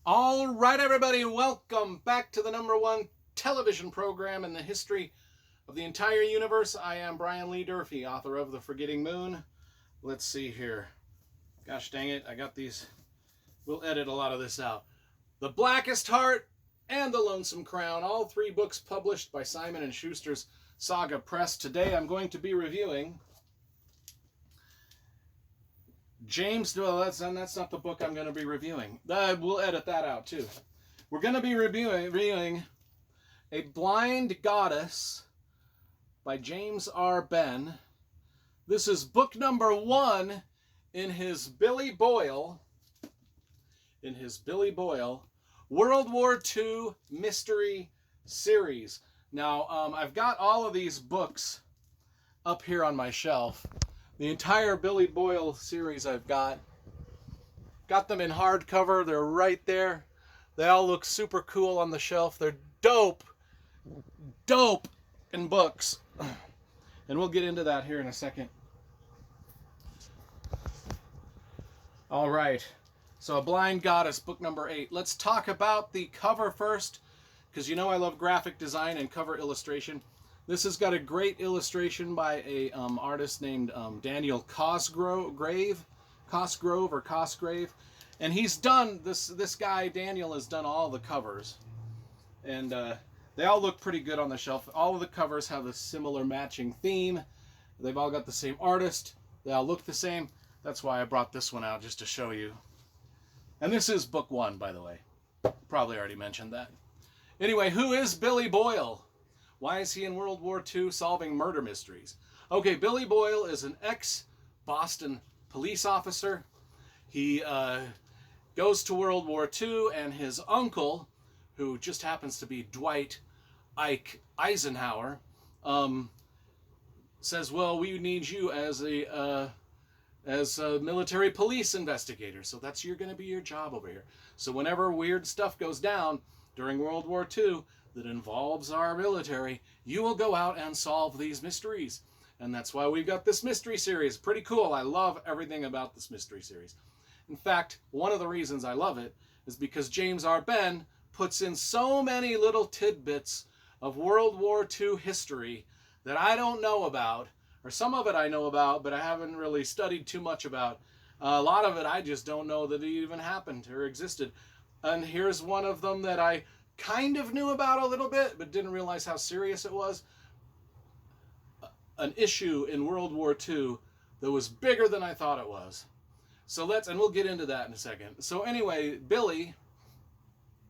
All right, everybody, welcome back to the #1 television program in the history of the entire universe. I am Brian Lee Durfee, author of The Forgetting Moon. Let's see here. Gosh dang it, I got these. We'll edit a lot of this out. The Blackest Heart and The Lonesome Crown, all three books published by Simon & Schuster's Saga Press. Today I'm going to be reviewing James, well, that's not the book I'm going to be reviewing. We'll edit that out too. We're going to be reviewing A Blind Goddess by James R. Benn. This is book number 1 in his Billy Boyle World War II mystery series. Now, I've got all of these books up here on my shelf. The entire Billy Boyle series I've got them in hardcover. They're right there. They all look super cool on the shelf. They're dope in books. And we'll get into that here in a second. All right. So A Blind Goddess, book number 8. Let's talk about the cover first, because you know I love graphic design and cover illustration. This has got a great illustration by a artist named Daniel Cosgrove, and he's done this guy Daniel has done all the covers, and they all look pretty good on the shelf. All of the covers have a similar matching theme. They've all got the same artist. They all look the same. That's why I brought this one out, just to show you. And this is book 1, by the way. Probably already mentioned that. Anyway, who is Billy Boyle? Why is he in World War II solving murder mysteries? Okay, Billy Boyle is an ex-Boston police officer. He goes to World War II, and his uncle, who just happens to be Dwight Ike Eisenhower, says, well, we need you as a military police investigator. So that's going to be your job over here. So whenever weird stuff goes down during World War II, that involves our military, you will go out and solve these mysteries. And that's why we've got this mystery series. Pretty cool. I love everything about this mystery series. In fact, one of the reasons I love it is because James R. Benn puts in so many little tidbits of World War II history that I don't know about, or some of it I know about, but I haven't really studied too much about. A lot of it I just don't know that it even happened or existed. And here's one of them that I kind of knew about a little bit, but didn't realize how serious it was. An issue in World War II that was bigger than I thought it was. So and we'll get into that in a second. So anyway, Billy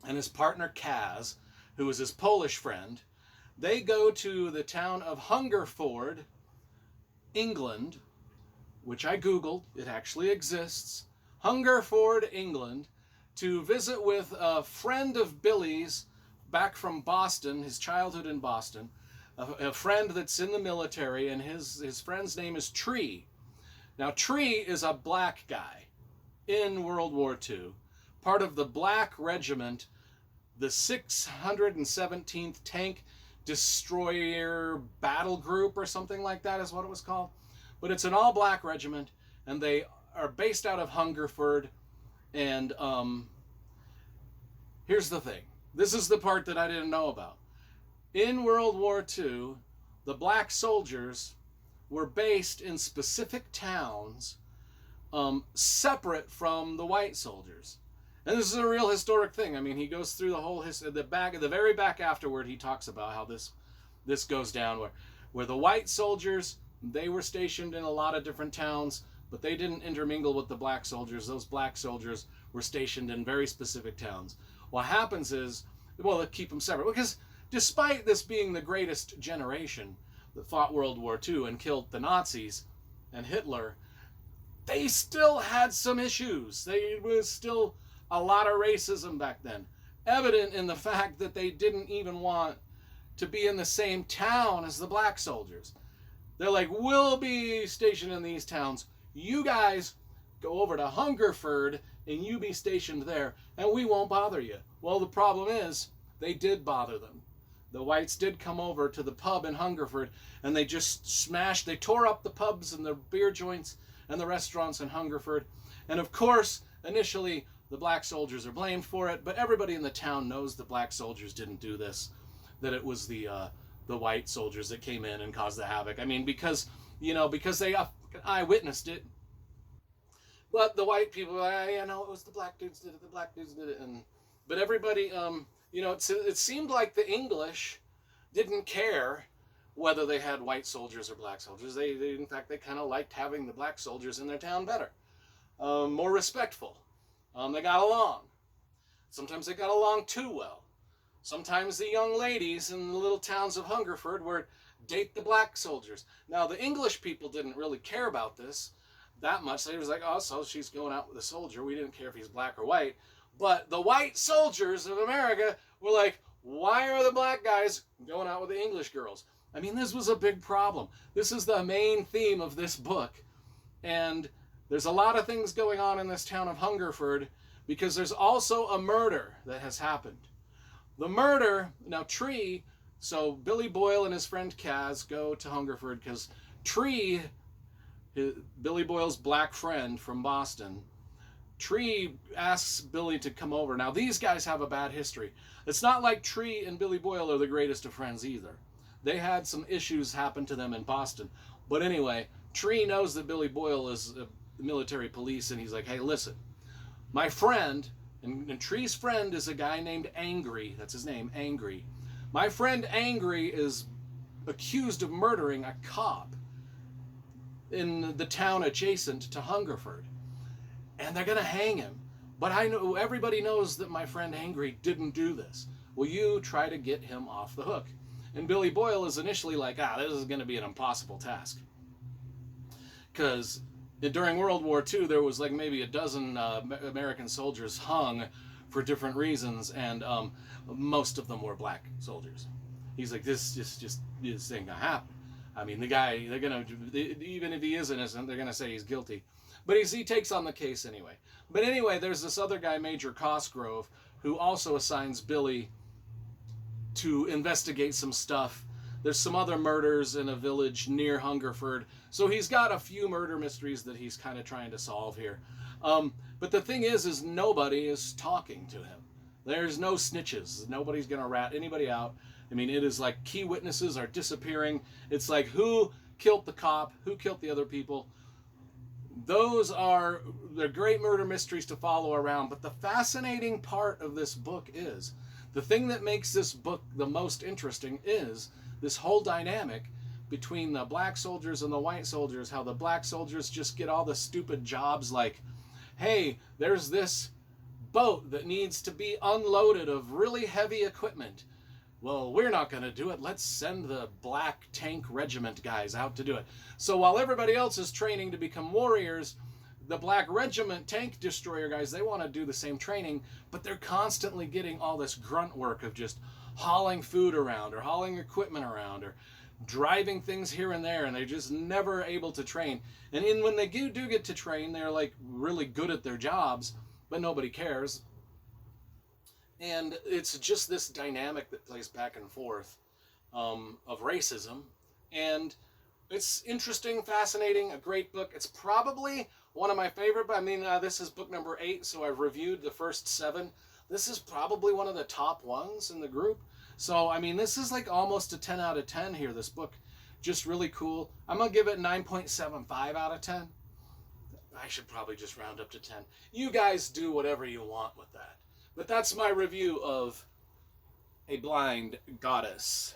and his partner Kaz, who is his Polish friend, they go to the town of Hungerford, England, which I Googled. It actually exists. Hungerford, England, to visit with a friend of Billy's back from Boston, his childhood in Boston, a friend that's in the military, and his friend's name is Tree. Now, Tree is a black guy in World War II, part of the Black Regiment, the 617th Tank Destroyer Battle Group or something like that is what it was called. But it's an all-black regiment, and they are based out of Hungerford. And here's the thing. This is the part that I didn't know about. In World War II, the black soldiers were based in specific towns separate from the white soldiers. And this is a real historic thing. I mean, he goes through the whole history. The very back afterward, he talks about how this goes down, where the white soldiers, they were stationed in a lot of different towns, but they didn't intermingle with the black soldiers. Those black soldiers were stationed in very specific towns. What happens is, well, they keep them separate. Because despite this being the greatest generation that fought World War II and killed the Nazis and Hitler, they still had some issues. There was still a lot of racism back then, evident in the fact that they didn't even want to be in the same town as the black soldiers. They're like, we'll be stationed in these towns. You guys go over to Hungerford and you be stationed there, and we won't bother you. Well, the problem is, they did bother them. The whites did come over to the pub in Hungerford, and they just they tore up the pubs and the beer joints and the restaurants in Hungerford. And of course, initially, the black soldiers are blamed for it, but everybody in the town knows the black soldiers didn't do this, that it was the white soldiers that came in and caused the havoc. I mean, because they eyewitnessed it. But the white people, yeah, no, it was the black dudes did it. The black dudes did it, but everybody, it seemed like the English didn't care whether they had white soldiers or black soldiers. They in fact, they kind of liked having the black soldiers in their town better, more respectful. They got along. Sometimes they got along too well. Sometimes the young ladies in the little towns of Hungerford would date the black soldiers. Now, the English people didn't really care about this that much. They was like, oh, so she's going out with a soldier. We didn't care if he's black or white. But the white soldiers of America were like, why are the black guys going out with the English girls? I mean, this was a big problem. This is the main theme of this book. And there's a lot of things going on in this town of Hungerford because there's also a murder that has happened. The murder, now Tree, so Billy Boyle and his friend Kaz go to Hungerford because Tree, Billy Boyle's black friend from Boston, Tree asks Billy to come over. Now, these guys have a bad history. It's not like Tree and Billy Boyle are the greatest of friends either. They had some issues happen to them in Boston. But anyway, Tree knows that Billy Boyle is military police, and he's like, hey, listen, my friend, and Tree's friend is a guy named Angry. That's his name, Angry. My friend Angry is accused of murdering a cop in the town adjacent to Hungerford. And they're going to hang him. But I know everybody knows that my friend Angry didn't do this. Will you try to get him off the hook? And Billy Boyle is initially like, this is going to be an impossible task. Because during World War II, there was like maybe a dozen American soldiers hung for different reasons, and most of them were black soldiers. He's like, this ain't gonna happen. I mean, the guy, they're gonna, even if he is innocent, they're gonna say he's guilty. But he takes on the case anyway. But anyway, there's this other guy, Major Cosgrove, who also assigns Billy to investigate some stuff. There's some other murders in a village near Hungerford. So he's got a few murder mysteries that he's kind of trying to solve here. But the thing is nobody is talking to him. There's no snitches. Nobody's going to rat anybody out. I mean, it is like key witnesses are disappearing. It's like, who killed the cop? Who killed the other people? They're great murder mysteries to follow around. But the fascinating part of this book is, the thing that makes this book the most interesting is this whole dynamic between the black soldiers and the white soldiers, how the black soldiers just get all the stupid jobs like, hey, there's this boat that needs to be unloaded of really heavy equipment. Well, we're not going to do it. Let's send the black tank regiment guys out to do it. So while everybody else is training to become warriors, the black regiment tank destroyer guys, they want to do the same training, but they're constantly getting all this grunt work of just hauling food around or hauling equipment around or driving things here and there, and they're just never able to train. And when they do get to train, they're like really good at their jobs, but nobody cares. And it's just this dynamic that plays back and forth of racism. And it's interesting, fascinating, a great book. It's probably one of my favorite, but I mean, this is book number 8, so I've reviewed the first 7. This is probably one of the top ones in the group. So, I mean, this is like almost a 10 out of 10 here, this book. Just really cool. I'm going to give it 9.75 out of 10. I should probably just round up to 10. You guys do whatever you want with that. But that's my review of A Blind Goddess.